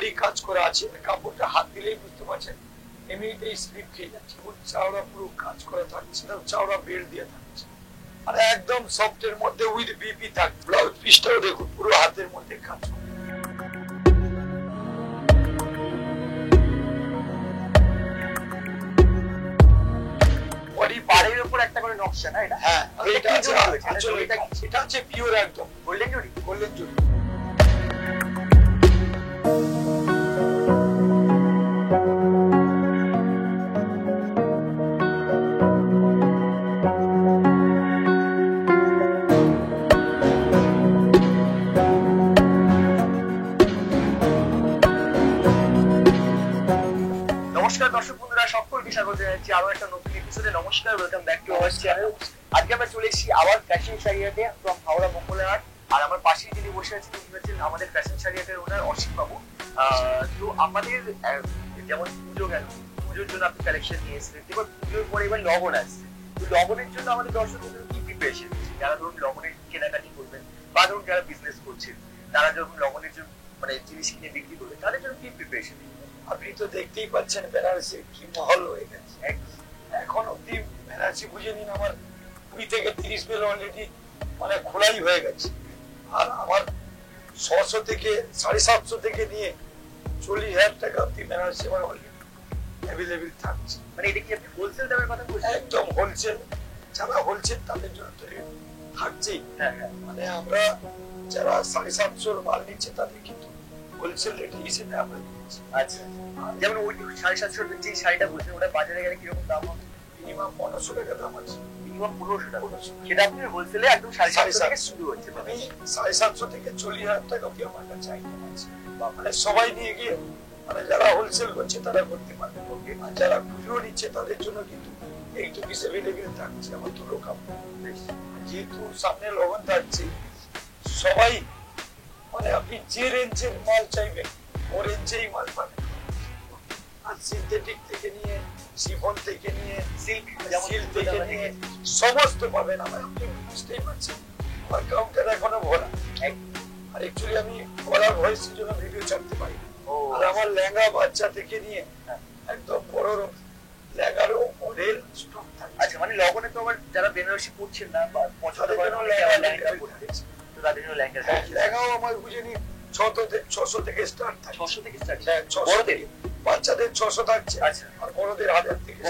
Embroidery কাজ করা আছে, কাপড়টা হাত দিলেই বুঝতে পারছেন এমনিতেই স্লিপ খেয়ে যাচ্ছে, চাওড়া পুরো কাজ করা থাকছে, চাওড়া বেল্ট দিয়ে থাকছে, আর একদম সফটের মধ্যে উইথ বিপি থাকবে। ব্লাউজ পিসটাও দেখুন পুরো হাতের মধ্যে কাজ করে। বডি পাড়ের উপর একটা করে নকশা না এটা? হ্যাঁ, এটা আছে আসলে এটা আছে পিওর একদম গোল্ডেন জরি। গোল্ডেন জরি। নমস্কার দর্শক বন্ধুরা, সকলকে স্বাগত জানাচ্ছি আরো একটা নতুন এপিসোডে। নমস্কার, welcome back to our channel. আজকে আমরা চলে এসেছি আবার ফ্যাশন শাড়িয়াতে ফ্রম হাওড়া মঙ্গলহাট। আর আমার পাশেই যিনি বসে আছেন তিনি হচ্ছেন আমাদের ফ্যাশন শাড়িয়াতের ওনার অসীম বাবু। তো আমাদের যেমন পুজো গেল, পুজোর জন্য আপনি কালেকশন নিয়ে এসেছিলেন, এবার পুজোর পরে এবার লগন আসছে। তো লগনের জন্য আমাদের দর্শকদের কি প্রিপারেশন, যারা ধরুন লগনের কেনাকাটি করবেন বা ধরুন যারা বিজনেস করছেন, তারা যখন লগনের জন্য মানে জিনিস কিনে বিক্রি করবেন, তাদের জন্য কি প্রিপারেশন? আপনি তো দেখতেই পাচ্ছেন বেনারসি কি মহল হয়ে গেছে। এখন অব্দি বেনারসি বুঝে নিন আমার 20 থেকে 30 বেল অলরেডি মানে খোলাই হয়ে গেছে। আর আমার 600 থেকে 750 থেকে নিয়ে 40,000 টাকা অব্দি বেনারসি আমার অলরেডি অ্যাভেলেবেল থাকছে। মানে এটা কি আপনি হোলসেল দামের কথা বলছেন? একদম হোলসেল, যারা হোলসেল তাদের জন্য তো থাকছেই। মানে আমরা যারা 750 মাল নিচ্ছে তাদের কিন্তু হোলসেল রেট হিসেবে আমরা দিচ্ছি। আচ্ছা, যেমন ওই 750 যে শাড়িটা বলছেন ওটা বাজারে গেলে কিরকম দাম হবে? মিনিমাম 1500 টাকা দাম আছে। মিনিমাম 1500 টাকা। সেটা আপনি হোলসেলে একদম 750 থেকে শুরু হচ্ছে। আমি 750 থেকে 40,000 টাকা অবধি আমার কাছে আইটেম আছে। মানে সবাই নিয়ে গিয়ে মানে যারা হোলসেল করছে তারা করতে পারবে, আর যারা খুচরো নিচ্ছে তাদের জন্য কিন্তু এইটু পিস অ্যাভেলেবেল থাকছে আমার দুটো কাপড়। যেহেতু সামনে লগন থাকছে, সবাই মানে আপনি যে রেঞ্জের মাল চাইবেন ও রেঞ্জেই মাল পাবেন। আর সিনথেটিক থেকে নিয়ে শিফন থেকে নিয়ে সিল্ক থেকে নিয়ে সমস্ত পাবেন। আমার আপনি বুঝতেই পারছেন আমার কাউন্টার এখনো ভরা। আর অ্যাকচুয়ালি আমি গলার ভয়েসের জন্য ভিডিও ছাড়তে পারি। আর আমার লেহেঙ্গা বাচ্চা থেকে নিয়ে একদম বড় লেহেঙ্গারও মডেল স্টক থাকে। আচ্ছা, মানে লগনে তো আবার যারা বেনারসি পড়ছেন না বা পছন্দ করেন লেহেঙ্গা পড়তে, তো তাদের জন্য লেহেঙ্গা। লেহেঙ্গাও আমার বুঝে নিন 600 থেকে স্টার্ট থাকে। 600 থেকে স্টার্ট? বড়দের বাচ্চাদের 600 থাকছে। আচ্ছা, আর বড়দের 1000 থেকে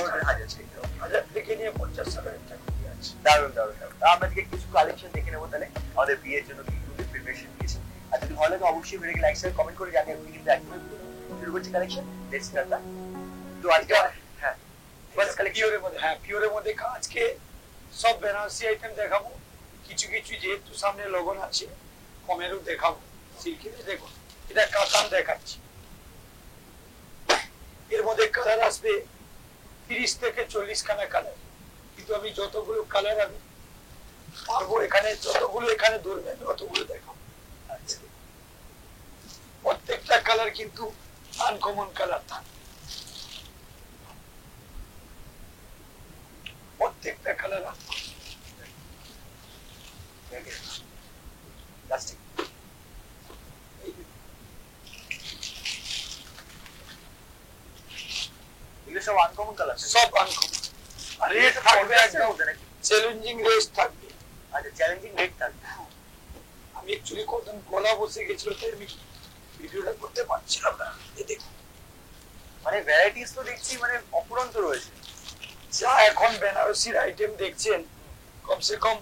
1000 থেকে নিয়ে 50,000 টাকা আছে। দারুণ দারুণ। আমরা কিছু কালেকশন দেখে নেবো তাহলে আমাদের বিয়ের জন্য কি কি প্রিপারেশন নিয়েছেন। আর যদি ভালো লাগে অবশ্যই ভিডিওকে লাইক শেয়ার কমেন্ট করে জানিয়ে আপনি কিন্তু একদম শুরু করছি কালেকশন। লেটস স্টার্ট দা। তো আজকে হ্যাঁ ফার্স্ট কালেকশনের মধ্যে পিওরের মধ্যে আজকে সব বেনারসি আইটেম দেখাবো। কিছু কিছু যেহেতু সামনে লগন আছে কমেরও দেখাবো। সিল্কের দেখুন, এটা কাতান দেখাচ্ছি। এর মধ্যে কালার আসবে 30 থেকে 40 খানা কালার, কিন্তু আমি যতগুলো কালার আমি পারবো এখানে যতগুলো এখানে ধরবেন ততগুলো দেখাবো। আচ্ছা, প্রত্যেকটা কালার কিন্তু আনকমন কালার থাকে, প্রত্যেকটা কালার সব আনকমন কালার, সব আনকমন। আর রেট থাকবে একদম চ্যালেঞ্জিং রেট থাকবে। আচ্ছা, চ্যালেঞ্জিং রেট থাকবে। আমি অ্যাকচুয়ালি কতদিন গলা বসে গেছিল তাই আমি ভিডিওটা করতে পারছিলাম না। দেখুন মানে ভ্যারাইটিস তো দেখছি মানে অপুরন্ত রয়েছে। যা এখন বেনারসির আইটেম দেখছেন, কমসে কম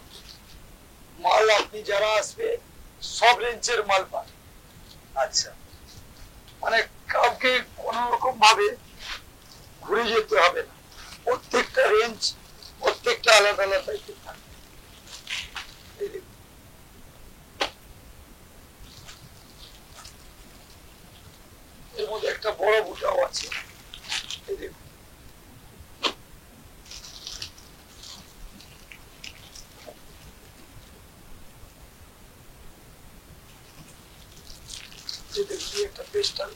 মাল আপনি যারা আসবে সব রেঞ্জের মাল পান। আচ্ছা, মানে কাউকে কোন রকম ভাবে ঘুরে যেতে হবে না, প্রত্যেকটা রেঞ্জ প্রত্যেকটা আলাদা আলাদা থাকে। এর মধ্যে একটা বড় বুটাও আছে, এই দেখুন। একটা পেস্টাল,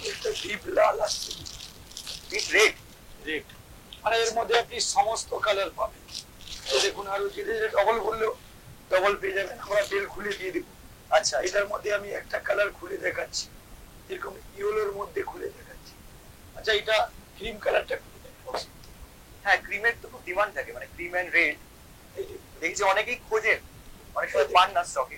একটা ডিপ লাল আসছে, ডিপ রেড। মানে এর মধ্যে আপনি সমস্ত কালার পাবেন। দেখুন, আরো ধীরে ধীরে ডবল বললেও ডবল পেয়ে যাবেন, আমরা বেল খুলে দিয়ে দেবো। আচ্ছা এটার মধ্যে আমি একটা কালার খুলে দেখাচ্ছি, এরকম ইয়েলোর মধ্যে খুলে দেখাচ্ছি। আচ্ছা এটা ক্রিম কালারটা খুলে দেখাবো। হ্যাঁ, ক্রিমের তো খুব ডিমান্ড থাকে, মানে ক্রিম এন্ড রেড এই যে দেখছি অনেকেই খোঁজেন, অনেক সময় পান না স্টকে।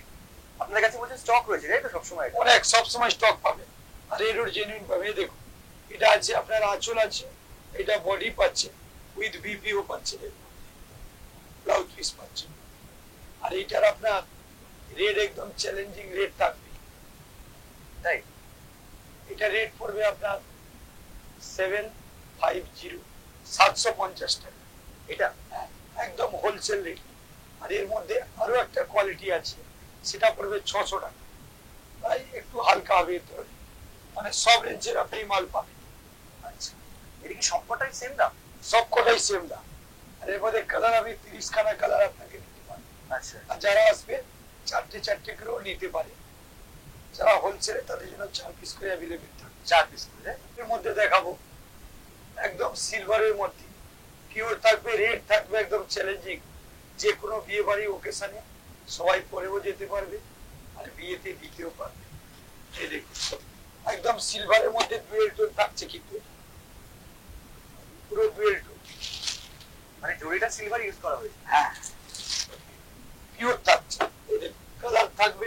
আপনাদের কাছে বলছেন স্টক রয়েছে তাই তো সবসময়? অনেক সবসময় স্টক পাবে, আর এর জেনুইন পাবে। এই দেখুন এটা আছে আপনার আঁচল আছে, এটা বডি পাচ্ছে উইথ বিপিও পাচ্ছে, ব্লাউজ পিস পাচ্ছে। আর এইটার আপনার রেড একদম চ্যালেঞ্জিং রেড থাকবে, তাই এটা রেট পড়বে আপনার 750, 750 টাকা। এটা হ্যাঁ, একদম হোলসেল রেট। আর এর মধ্যে আরো একটা কোয়ালিটি আছে, সেটা পড়বে 600 টাকা। তাই একটু হালকা হবে, তো মানে সব রেঞ্জের আপনি মাল পাবেন। আচ্ছা, এটা কি সবকটাই সেম দাম? সব কটাই সেম দাম। আর এর মধ্যে কালার আমি 30 খানা কালার আপনাকে দিতে পারি। আচ্ছা, আর যারা আসবে চারটে চারটে করেও নিতে পারে, যারা হোলসেলে তাদের জন্য 4 পিস করে অ্যাভেলেবেল থাকে। 4 পিস করে। এর মধ্যে দেখাবো একদম সিলভারের মধ্যে পিওর থাকবে, রেড থাকবে, একদম চ্যালেঞ্জিং। যে কোনো বিয়ে বাড়ি ওকেশনে সবাই পরেও যেতে পারবে, আর বিয়েতে দিতেও পারবে। এই দেখুন একদম সিলভারের মধ্যে ডুয়েল টোন থাকছে, কিন্তু পুরো ডুয়েল টোন। মানে জরিটা সিলভার ইউজ করা হয়েছে। হ্যাঁ, পিওর থাকছে। এই দেখুন কালার থাকবে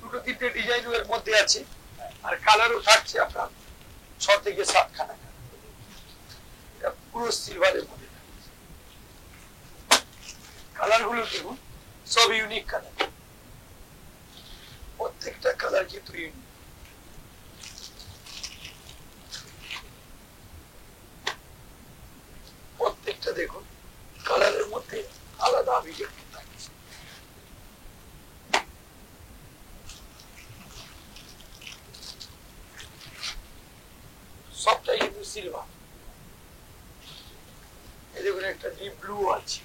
দুটো তিনটে ডিজাইন এর মধ্যে আছে, আর কালারও থাকছে আপনার 6 থেকে 7 খানা। এটা পুরো সিলভারের মধ্যে কালার গুলো দেখুন, সব ইউনিক কালার, প্রত্যেকটা কালার কিন্তু ইউনিক। প্রত্যেকটা দেখুন কালারের মধ্যে আলাদা অভিজ্ঞতা থাকছে। সবটাই কিন্তু সিলভার। এই দেখুন একটা ডিপ ব্লু আছে,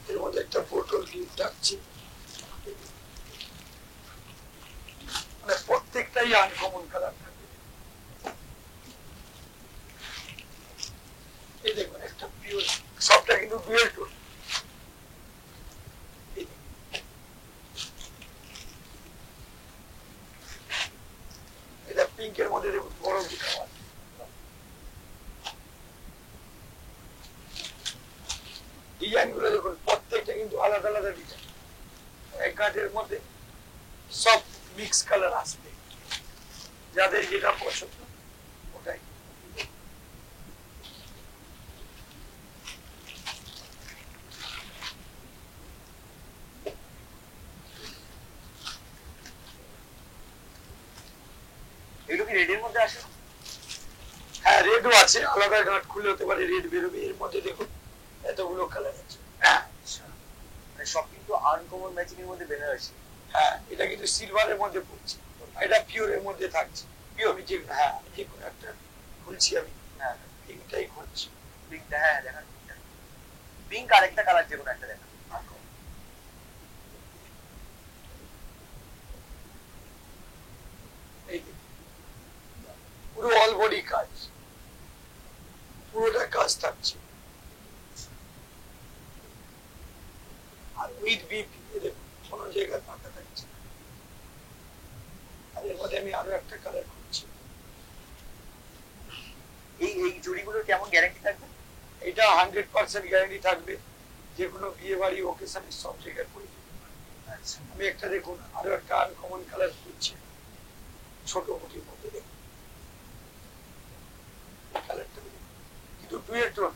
এর মধ্যে একটা বোতল গিফট থাকছে। মানে প্রত্যেকটাই আনকমন কালার থাকবে। এই দেখুন একটা পিওর, সবটা কিন্তু ডুয়েল টোন। এটা পিঙ্কের মধ্যে দেখুন বড় দুটো আছে। ডিজাইন গুলো দেখুন প্রত্যেকটা কিন্তু আলাদা আলাদা ডিজাইন, এক কাঠের মধ্যে সব মিক্স কালার আসবে, যাদের যেটা পছন্দ ওটাই। এগুলো কি রেডের মধ্যে আসে? হ্যাঁ, রেডও আছে, আলাদা গাঁট খুলে হতে পারে, রেড বেরোবে। এর মধ্যে দেখুন এতগুলো কালার আছে। আচ্ছা, মানে সব কিন্তু আনকমন ম্যাচিং এর মধ্যে বের হয়েছে। হ্যাঁ, এটা কিন্তু সিলভারের মধ্যে পড়ছে, এটা পিওরের মধ্যে থাকছে। পিওর যে, হ্যাঁ যে কোনো একটা খুলছি আমি। হ্যাঁ, পিঙ্কটাই খুলছি। পিঙ্কটা, হ্যাঁ দেখান পিঙ্ক। আর একটা কালার যে কোনো একটা দেখান। এই দেখুন পুরো অল বডি কাজ, পুরোটা কাজ থাকছে। আর উইথ বিপি দেখুন কোনো জায়গায় ফাঁকা থাকছে। আর এর মধ্যে আমি আরো একটা কালার খুঁজছি। এই এই জুড়িগুলোর কেমন গ্যারান্টি থাকবে? এটা 100% গ্যারান্টি থাকবে, যে কোনো বিয়ে বাড়ি ওকেশনে সব জায়গায় পড়ে যেতে পারে। আচ্ছা, আমি একটা দেখুন আরো একটা আনকমন কালার খুঁজছি, ছোট মুঠির মধ্যে দেখুন কালারটা দেখুন, কিন্তু ডুয়েল টোন।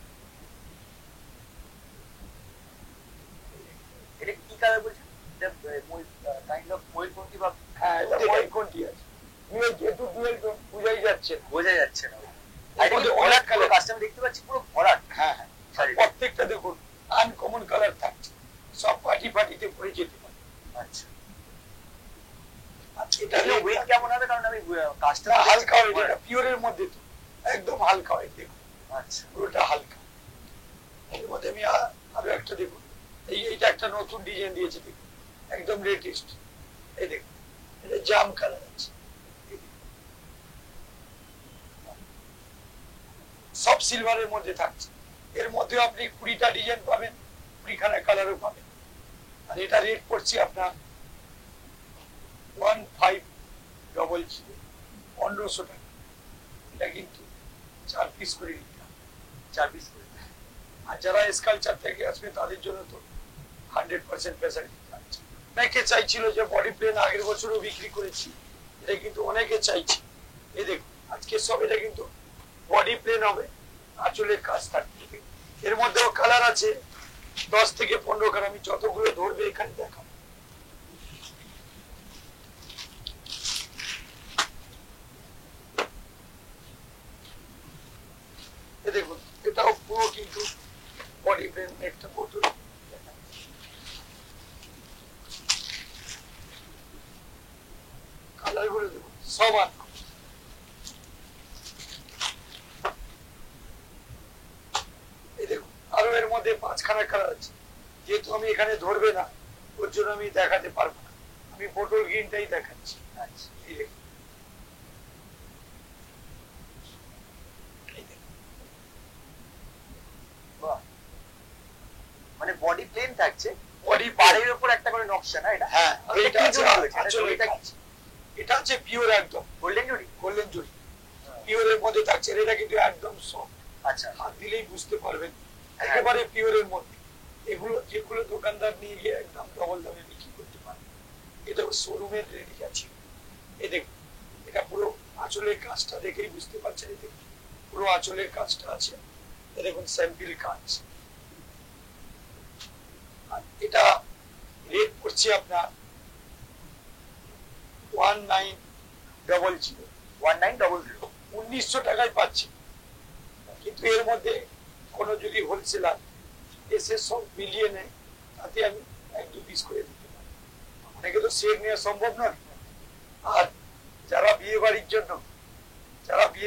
এটা কি কালার বলছেন? এটা কাইন্ড অফ ময়ূরপঙ্খী বা? হ্যাঁ, এটা ময়ূরকণ্ঠী আছে। যেহেতু ডুয়েল টোন বোঝাই যাচ্ছে না। বোঝা যাচ্ছে না। এর মধ্যে অনেক কালার। কাস্টমার দেখতে পাচ্ছি পুরো ভরাট। হ্যাঁ হ্যাঁ, প্রত্যেকটা দেখুন আনকমন কালার থাকছে, সব পার্টি পার্টিতে পরে যেতে পারে। আচ্ছা, আর এটা ওয়েট কেমন হবে? কারণ আমি কাজটা হালকা হয়, এটা পিওরের মধ্যে তো একদম হালকা হয়। দেখুন আচ্ছা, পুরোটা হালকা। এর মধ্যে আমি আরো একটা দেখুন, এইটা একটা নতুন ডিজাইন দিয়েছে দেখুন, একদম লেটেস্ট। এই দেখুন এটা জাম কালার আছে। সব সিলভারের মধ্যে থাকছে। এর মধ্যে আপনি 20টা ডিজাইন পাবেন, 20খানা কালারও পাবেন। আর এটা রেট পড়ছে আপনার 1500, 1500 টাকা। এটা কিন্তু 4 পিস করে নিতে হবে, 4 পিস করে। আর যারা স্কালচার থেকে আসবে তাদের জন্য তো 100% ফ্যাসিলিটি থাকছে। অনেকে চাইছিল যে বডি প্লেন, আগের বছরও বিক্রি করেছি, এটা কিন্তু অনেকে চাইছে। এই দেখুন আজকে সব এটা কিন্তু বডি প্লেন হবে, আঁচলের কাজ থাকবে। এর মধ্যেও কালার আছে 10 থেকে 15 কালার, আমি যতগুলো ধরবে এখানে দেখাবো। দেখুন এটাও পুরো কিন্তু বডি প্লেন, একটা বোতল। কালার গুলো দেখুন সব এই দেখুন, আরো এর মধ্যে 5খানা কালার আছে। যেহেতু আমি এখানে ধরবে না, ওর জন্য আমি দেখাতে পারবো না, আমি বোতল গ্রিনটাই দেখাচ্ছি। আচ্ছা এই দেখুন, মানে বডি প্লেন থাকছে, বডি পাড়ের উপর একটা করে নকশা না এটা? হ্যাঁ, এটা আছে আঁচলের কাজ। এটা হচ্ছে পিওর, একদম গোল্ডেন জুড়ি। গোল্ডেন জুড়ি পিওরের মধ্যে থাকছে। এটা কিন্তু একদম সফট, আচ্ছা, হাত দিলেই বুঝতে পারবেন একেবারে পিওরের মধ্যে। এগুলো যেগুলো দোকানদার নিয়ে গিয়ে একদম ডবল দামে বিক্রি করতে পারে, এটা শোরুমের রেডি আছে। এই দেখুন এটা পুরো আঁচলের কাজটা দেখেই বুঝতে পারছেন, এই দেখুন পুরো আঁচলের কাজটা আছে। এই দেখুন স্যাম্পল কাজ। আর এটা রেট পড়ছে আপনার 1900, 1900 টাকায় পাচ্ছি। কিন্তু এর মধ্যে কোনো যদি হোলসেলার এসে সব মিলিয়ে নেয়, তাতে আমি 1-2 পিস করে দিতে পারি। অনেকে তো সেট নেওয়া সম্ভব নয়। আর যারা বিয়ে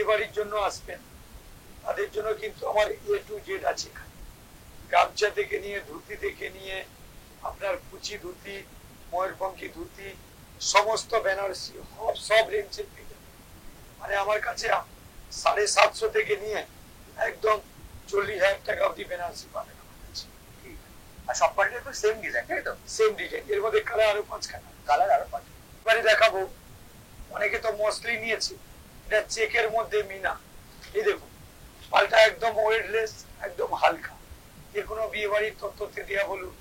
বাড়ির জন্য আসবেন, তাদের জন্য কিন্তু আমার A to Z আছে এখানে। গামছা থেকে নিয়ে, ধুতি থেকে নিয়ে, আপনার কুচি ধুতি, ময়ূরপঙ্খী ধুতি, সমস্ত বেনারসি সব রেঞ্জের পেয়ে যাবেন। মানে আমার কাছে 750 থেকে নিয়ে একদম 40,000 টাকা অব্দি বেনারসি পাবেন আমার কাছে। আর সব পার্টির তো সেম ডিজাইন, তাই তো? সেম ডিজাইন, এর মধ্যে কালার আরো 5খানা। কালার আরো 5। এবারে দেখাবো, অনেকে তো মসলি নিয়েছে, এটা চেকের মধ্যে মিনা। এই দেখুন পাল্টা একদম ওয়েটলেস, একদম হালকা। যে কোনো বিয়ে বাড়ির তত্ত্বতে দেওয়া বলুন,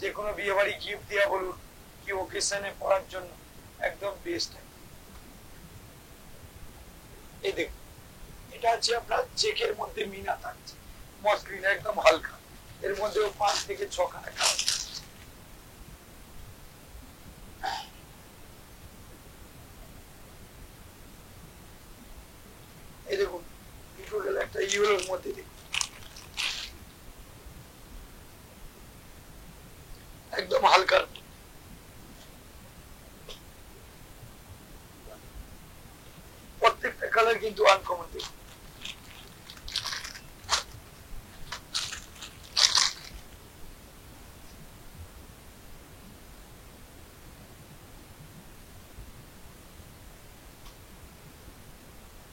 যে কোনো বিয়ে বাড়ি গিফট দেওয়া বলুন, কি ওকেশনে পড়ার জন্য একদম বেস্ট। এই দেখুন এটা হচ্ছে আপনার চেকের মধ্যে মিনা থাকছে, মসলিন একদম হালকা। এর মধ্যেও 5 থেকে 6খানা কালার। এই দেখুন দুটো গেলে একটা ইউরোর মধ্যে দেখুন একদম হালকা। প্রত্যেকটা কালার কিন্তু আনকমন দেখুন।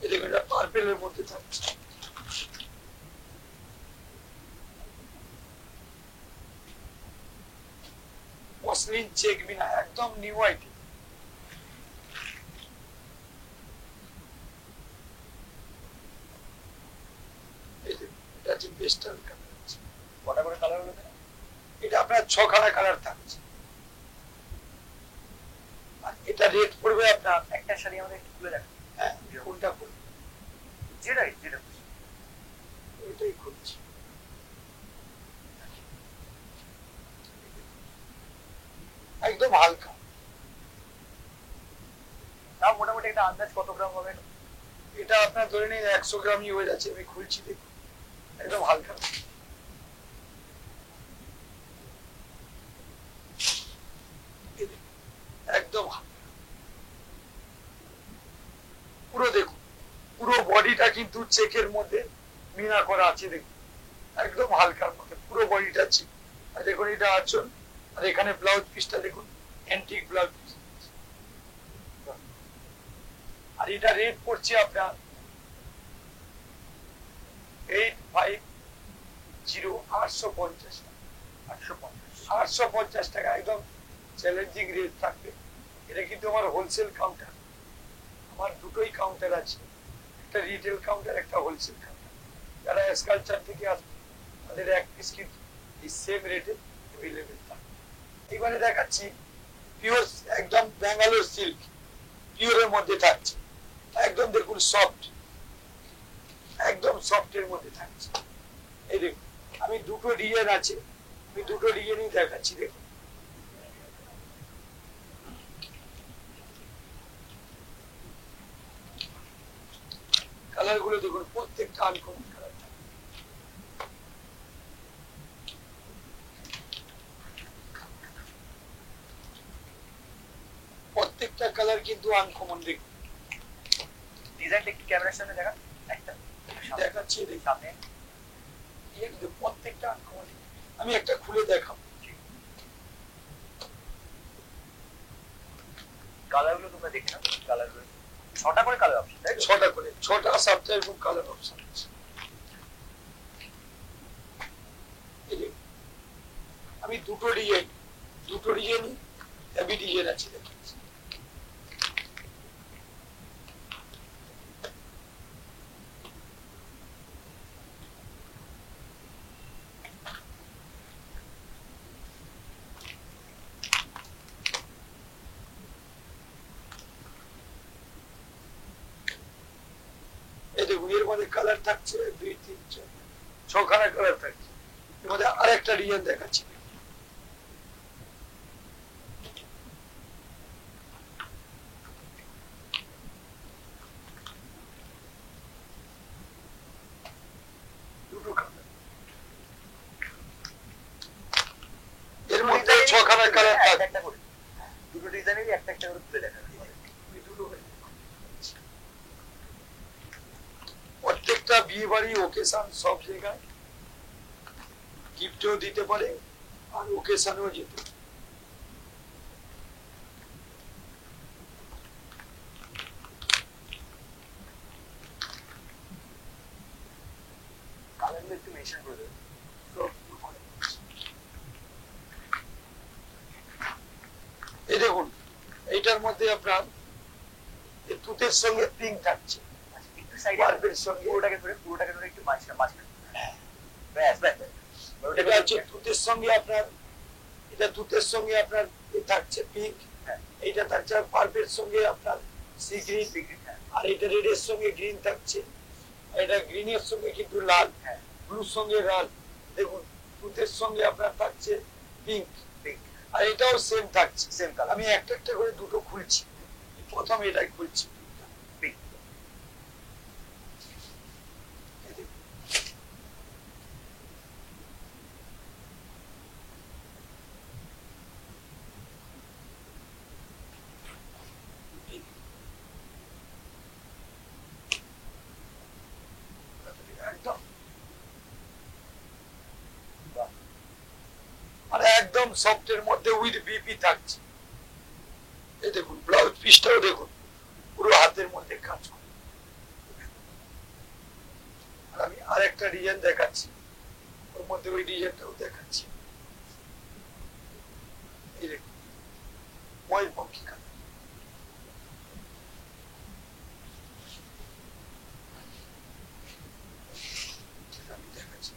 এই দেখুন এটা পার্পেলের মধ্যে থাকছে। মসলিন চেক বিনা, একদম নিউ আইটেম। এটা হচ্ছে বেস্টার্ন কালার। কটা করে কালার হলো? এটা আপনার 6খানা কালার থাকছে। আর এটা রেট পড়বে আপনার, একটা শাড়ি আমাদের একটু খুলে দেখ। হ্যাঁ কোনটা পড়বে, যেটা ওইটাই খুলছি। একদম হালকা। তাও মোটামুটি একটা আন্দাজ কত গ্রাম হবে? এটা আপনার ধরে নিন 100 গ্রামই হয়ে যাচ্ছে। আমি খুলছি দেখুন, একদম হালকা। একদম পুরো দেখুন, পুরো বডিটা কিন্তু চেকের মধ্যে মিনা করা আছে। দেখুন একদম হালকার মধ্যে পুরো বডিটা চেক। আর দেখুন এটা আঁচল, আর এখানে ব্লাউজ পিসটা দেখুন, অ্যান্টিক ব্লাউজ পিস। আর এটা রেট পড়ছে আপনার 850 850 850 টাকা একদম চ্যালেঞ্জিং রেট থাকবে। এটা কিন্তু আমার হোলসেল কাউন্টার, আমার দুটোই কাউন্টার আছে, একটা রিটেল কাউন্টার একটা হোলসেল কাউন্টার। যারা স্কালচার থেকে আসবে তাদের এক পিস কিন্তু এই সেম রেটে অ্যাভেলেবেল থাকবে। এবারে দেখাচ্ছি পিওর একদম ব্যাঙ্গালোর সিল্ক, পিওরের মধ্যে থাকছে, একদম দেখুন সফট, একদম সফটের মধ্যে থাকছে। এই দেখুন আমি দুটো ডিজাইন আছে, আমি দুটো ডিজাইনই দেখাচ্ছি। দেখুন কালার গুলো দেখুন, প্রত্যেকটা আনকমন কালার, প্রত্যেকটা কালার কিন্তু আনকমন। দেখুন ডিজাইনটা একটু ক্যামেরার সামনে দেখা, একটা দেখাচ্ছি, দেখুন সামনে প্রত্যেকটা আনকমন। আমি একটা খুলে দেখাবো। কালার গুলো তোমরা দেখে নাও, কালার গুলো 6টা করে কালার অপশন, তাই তো? 6টা করে, 6টা 7টা এরকম কালার অপশন আছে। আমি দুটো ডিজাইনই হেভি ডিজাইন আছে। দেখাচ্ছি এই দেখুন, এর মধ্যে কালার থাকছে 2 3 4 6খানা কালার থাকছে। এর মধ্যে আরেকটা ডিজাইন দেখাচ্ছি। দুটো কালার, এর মধ্যে 6খানা কালার থাকছে। একটা করে দুটো ডিজাইনেরই একটা একটা করে তুলে দেখা। প্রত্যেকটা বিয়ে বাড়ি ওকেশন সব জায়গায় গিফটও দিতে পারে আর ওকেশনেও যেতে পারে। কালারগুলো একটু মেনশন করে দেবে। এই দেখুন এইটার মধ্যে আপনার তুতের সঙ্গে পিঙ্ক থাকছে, একটু সাইডে বাল্বের সঙ্গে। পুরোটাকে ধরে একটু মাঝখানে ব্যাস ব্যাস ব্যাস। এটা হচ্ছে তুতের সঙ্গে আপনার, এটা তুতের সঙ্গে আপনার থাকছে পিঙ্ক, এইটা থাকছে পার্পের সঙ্গে আপনার সি গ্রিন, আর এটা রেডের সঙ্গে গ্রিন থাকছে, এটা গ্রিনের সঙ্গে কিন্তু লাল, ব্লুর সঙ্গে লাল। দেখুন তুতের সঙ্গে আপনার থাকছে পিঙ্ক, আর এটাও সেম থাকছে, সেম কালার। আমি একটা একটা করে দুটো খুলছি। প্রথম এটাই খুলছি, একদম মানে একদম সফটের মধ্যে উইথ বিপি থাকছে। এই দেখুন ব্লাউজ পিসটাও দেখুন পুরো হাতের মধ্যে কাজ করে। আর আমি আরেকটা ডিজাইন দেখাচ্ছি, ওর মধ্যে ওই ডিজাইনটাও দেখাচ্ছি। এই দেখুন ময়ূরপঙ্খী কালার, আমি দেখাচ্ছি।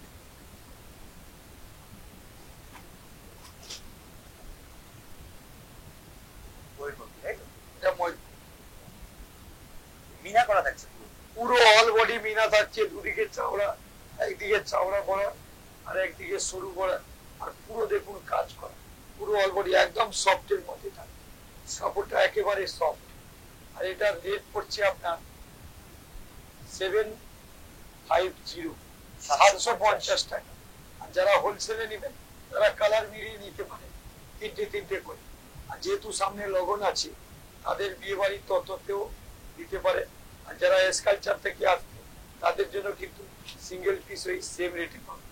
এটা ময়ূর মিনা করা থাকছে পুরো অল বডি মিনা থাকছে, দুদিকে চাওড়া, একদিকে চাওড়া করা আর একদিকে সরু করা, আর পুরো দেখুন কাজ করা, পুরো অল বডি একদম সফটের মধ্যে থাকে, কাপড়টা একেবারে সফট। আর এটা রেট পড়ছে আপনার 750, 750 টাকা। আর যারা হোলসেলে নেবেন তারা কালার মিলিয়ে নিতে পারে, তিনটে তিনটে করে। আর যেহেতু সামনে লগন আছে তাদের বিয়ে বাড়ির তত্ত্বতেও দিতে পারে। আর যারা স্কালচার থেকে আসবে তাদের জন্য কিন্তু সিঙ্গেল পিস ওই সেম রেটে পাবে।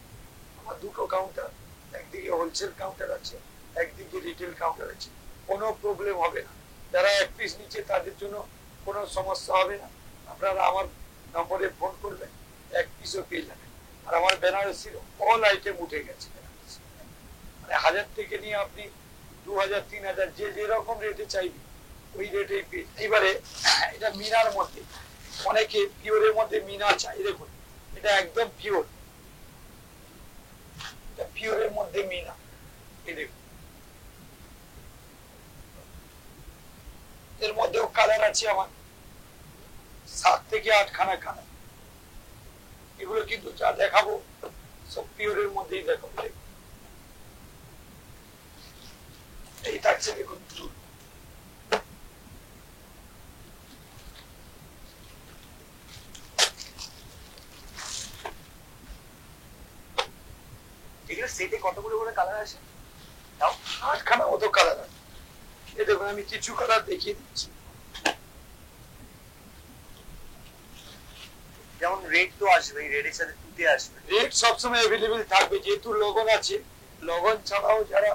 আমার দুটো কাউন্টার, একদিকে হোলসেল কাউন্টার আছে, একদিকে রিটেল কাউন্টার আছে, কোনো প্রবলেম হবে না। যারা এক পিস নিচ্ছে তাদের জন্য কোনো সমস্যা হবে না। আপনারা আমার নম্বরে ফোন করবেন, এক পিসও পেয়ে যাবেন। আর আমার বেনারসির অল আইটেম উঠে গেছে। মানে 1000 থেকে নিয়ে আপনি 2000 3000 যে যেরকম রেটে চাইবে ওই রেটে পেয়ে। এবারে এটা মিনার মধ্যে, অনেকে পিওরের মধ্যে মিনা চাই, দেখুন এটা একদম পিওর, এটা পিওরের মধ্যে মিনা। এই দেখুন এর মধ্যেও কালার আছে আমার 7 থেকে 8 খানা কালার। এগুলো কিন্তু যা দেখাবো সব পিওরের মধ্যেই দেখাবো। এই থাকছে দেখুন চুল, এগুলো সেটে কতগুলো করে কালার আসে? তাও 8 খানা মতো কালার আছে। এই দেখুন আমি কিছু কালার দেখিয়ে দিচ্ছি। যেমন রেড তো আসবে, রেডের সাথে তুতে আসবে। রেট সবসময় অ্যাভেলেবেল থাকবে, যেহেতু লগন আছে। লগন ছাড়াও যারা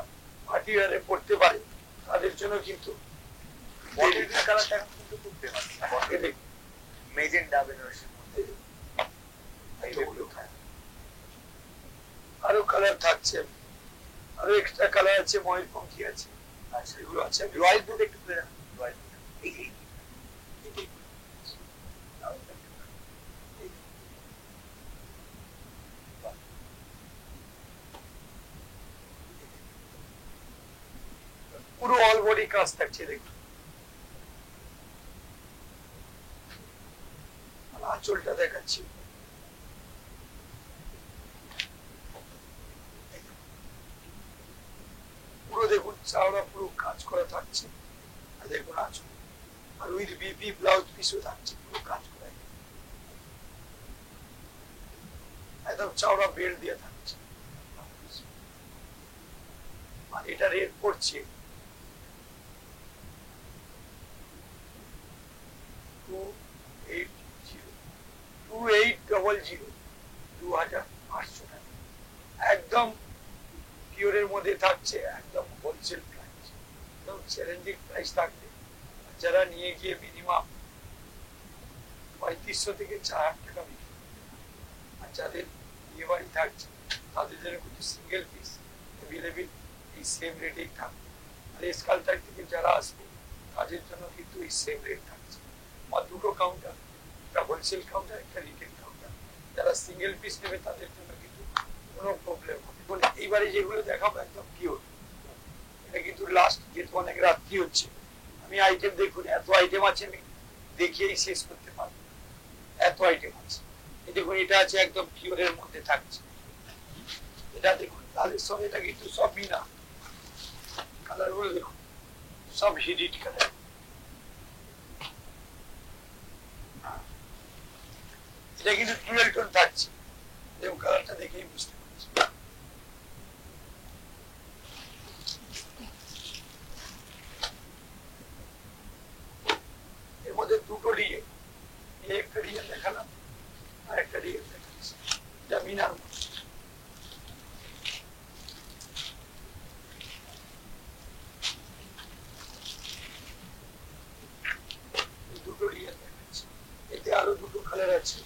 পার্টি ওয়্যারে পড়তে পারে তাদের জন্য কিন্তু বটল গ্রিন কালারটা এখন কিন্তু খুব ফেমাস। মেজেন্ডা বেনারসির মধ্যে আরো কালার থাকছে, আরো এক্সট্রা কালার আছে, ময়ূরপঙ্খী আছে। আচ্ছা, এগুলো আছে। রয়্যাল ব্লু একটু তুলে রাখুন। রয়্যাল ব্লু পুরো অল বডি কাজ থাকছে দেখুন। আঁচলটা দেখাচ্ছি, পুরো দেখুন চাওড়া পুরো কাজ করা থাকছে। আর দেখুন আঁচল, আর উইথ বিপি ব্লাউজ পিসও থাকছে, পুরো কাজ করা একদম চাওড়া বেল্ট দিয়ে থাকছে। আর এটা রেট পড়ছে 2800 টাকা। একদম পিওরের মধ্যে থাকছে, একদম হোলসেল প্রাইস, একদম চ্যালেঞ্জিং প্রাইস থাকবে। যারা নিয়ে গিয়ে মিনিমাম 3500 থেকে 4000 টাকা বিক্রি, আর যাদের বিয়ে বাড়ি থাকছে তাদের জন্য কিন্তু সিঙ্গেল পিস অ্যাভেলেবেল এই সেম রেটেই থাকবে। আর স্কালটার থেকে যারা আসবে তাদের জন্য কিন্তু এই সেম রেট থাকছে। আমার দুটো কাউন্টার, একটা হোলসেল কাউন্টার, একটা রিটেল কাউন্টার। যারা সিঙ্গেল পিস নেবে তাদের জন্য কিন্তু কোনো প্রবলেম হবে। এইবারে যেগুলো দেখাবো একদম পিওর, এটা কিন্তু লাস্ট, যেহেতু অনেক রাত্রি হচ্ছে, আমি আইটেম দেখুন এত আইটেম আছে, আমি দেখিয়েই শেষ করতে পারবো, এত আইটেম আছে। এই দেখুন এটা আছে একদম পিওরের মধ্যে থাকছে। এটা দেখুন লালের সঙ্গে, এটা কিন্তু সব মিনা কালার গুলো দেখুন, সব হিডিট কালার। এটা কিন্তু টুয়েল টোন থাকছে, দেখুন কালারটা দেখেই বুঝতে পারছি। এর মধ্যে দুটো ডিজাইন, একটা ডিজাইন দেখালাম আর একটা ডিজাইন দেখাচ্ছি, এটা মিনার মধ্যে। দুটো ডিজাইন দেখাচ্ছি, এতে আরো দুটো কালার আছে।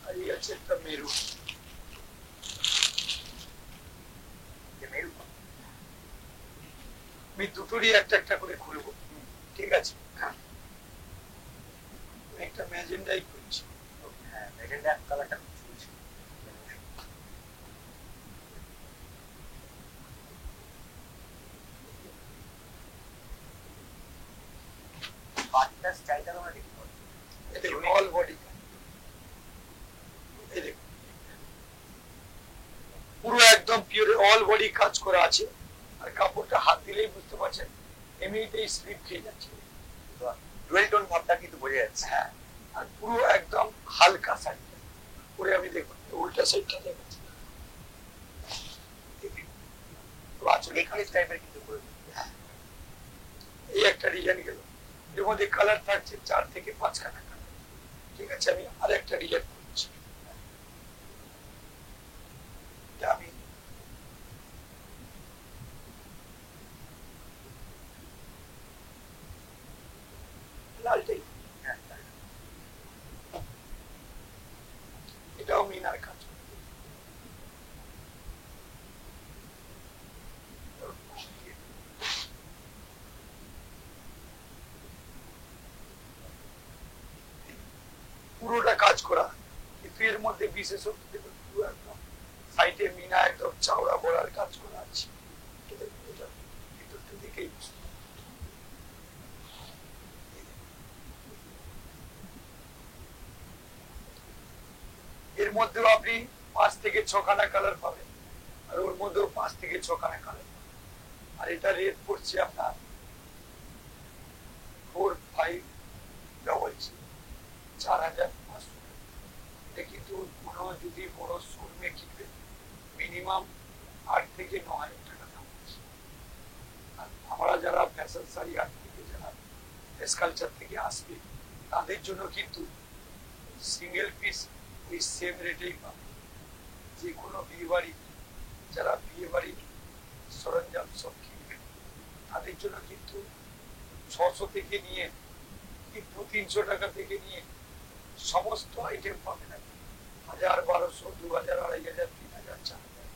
আর এই আছে একটা মেরুন, আমি দুটোরই একটা একটা করে খুলবো, ঠিক আছে? একটা ম্যাজেন্ডাই করছি। হ্যাঁ, মেজেন্ডা কালারটা খুব চলছে। বাটটা স্টাইলটা তোমরা দেখতে পাচ্ছ, এতে অল বডি, পুরো একদম পিওর অল বডি কাজ করা আছে। আর কাপড়টা হাত দিলেই বুঝতে পারছেন এমনিতেই স্লিপ খেয়ে যাচ্ছে, ডুয়েল টোন ভাবটা কিন্তু বোঝা যাচ্ছে। হ্যাঁ, আর পুরো একদম হালকা শাড়ি পরে, আমি দেখুন উল্টা সাইডটা দেখাচ্ছি, নেকলেস টাইপের কিন্তু করে। এই একটা ডিজাইন গেল, এর মধ্যে কালার থাকছে 4 থেকে 5 খানা কালার। ঠিক আছে, আমি আরেকটা ডিজাইন করছি। এটা আমি লালটাই, এটাও মিনার কাজ। পুরোটা কাজ করা, কিন্তু এর মধ্যে বিশেষত দেখুন পুরো একদম সাইডে মিনা একদম চাওড়া বড়ার কাজ করা আছে। এটা ভিতরটা দিকেই এর মধ্যেও আপনি 5 থেকে 6খানা কালার পাবেন, আর ওর মধ্যেও 5 থেকে 6খানা কালার। আর এটা রেট পড়ছে আপনার 4500, এটা কিন্তু কোনো যদি বড় শোরুমে কিনবে মিনিমাম 8 থেকে 9,000 টাকা দাম আছে। আর আমরা যারা ফ্যাশন শাড়ি হাট থেকে যারা এসকালচার থেকে আসবে তাদের জন্য কিন্তু সিঙ্গেল পিস ওই সেম রেটেই পাবে। যে কোনো বিয়ে বাড়ি, যারা বিয়ে বাড়ির সরঞ্জাম সব কিনবে তাদের জন্য কিন্তু 600 থেকে নিয়ে 300 টাকা থেকে নিয়ে সমস্ত আইটেম পাবে না। 1000, 1200, 2000, 2500, 3000, 4000,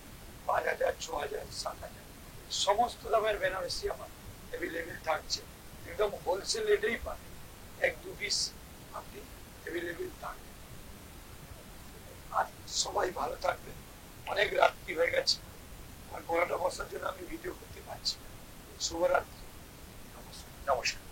5000, 6000, 7000 সমস্ত দামের বেনারসি আমার অ্যাভেলেবেল থাকছে। একদম হোলসেল রেটেই পাবে, 1-2 পিস আপনি অ্যাভেলেবেল থাকবে। আর সবাই ভালো থাকবে। অনেক রাত্রি হয়ে গেছে, আর গলাটা বসার জন্য আমি ভিডিও করতে পারছি না। শুভরাত্রি, নমস্কার। নমস্কার।